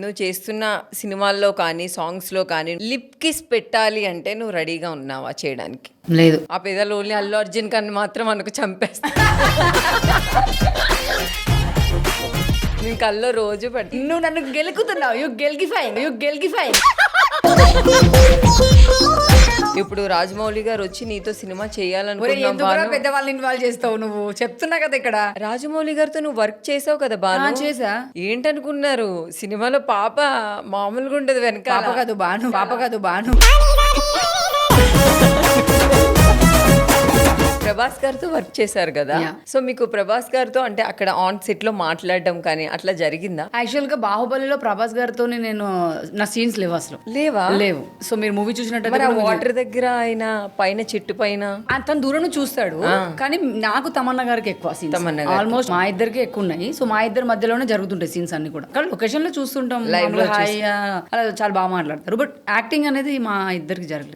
నువ్వు చేస్తున్న సినిమాల్లో కానీ సాంగ్స్లో కానీ లిప్ కిస్ పెట్టాలి అంటే నువ్వు రెడీగా ఉన్నావా చేయడానికి? లేదు. ఆ పెదాలు ఓన్లీ అల్లు అర్జున్ కన్నా మాత్రం మనకు చంపేస్తా. నేను కల్లో రోజు పెట్టి నువ్వు నన్ను గెలుకుతున్నావు. యు గెలికిఫై. ఇప్పుడు రాజమౌళి గారు వచ్చి నీతో సినిమా ఎందుకు చేయాలనుకున్నా పెద్దవాళ్ళని ఇన్వాల్వ్ చేస్తావు నువ్వు? చెప్తున్నా కదా ఇక్కడ. రాజమౌళి గారితో నువ్వు వర్క్ చేసావు కదా బాను. చేసా. ఏంటనుకున్నారు సినిమాలో పాప మామూలుగా ఉండదు వెనక. పాప కాదు బాను. ప్రభాస్ గారితో వర్క్ చేశారు కదా. Yeah. సో మీకు ప్రభాస్ గారితో అంటే అక్కడ ఆన్ సెట్ లో మాట్లాడడం కానీ అట్లా జరిగిందా? యాక్చువల్ గా బాహుబలిలో ప్రభాస్ గారితో నేను నా సీన్స్ లేవు అసలు. లేవు. సో మీరు మూవీ చూసినట్టు మరి ఆ వాటర్ దగ్గర ఆయన పైన చెట్టు పైన తన దూరం చూస్తాడు. కానీ నాకు తమన్నా గారికి ఎక్కువ సీన్స్. తమన్నా గారికి. ఆల్మోస్ట్ మా ఇద్దరికి ఎక్కువ ఉన్నాయి. సో మా ఇద్దరి మధ్యలోనే జరుగుతుంటాయి సీన్స్ అన్ని కూడా. కానీ లొకేషన్ లో చూస్తుంటాం. Live లో హాయ్ అలా చాలా బాగా మాట్లాడతారు. బట్ యాక్టింగ్ అనేది మా ఇద్దరికి జరగలేదు.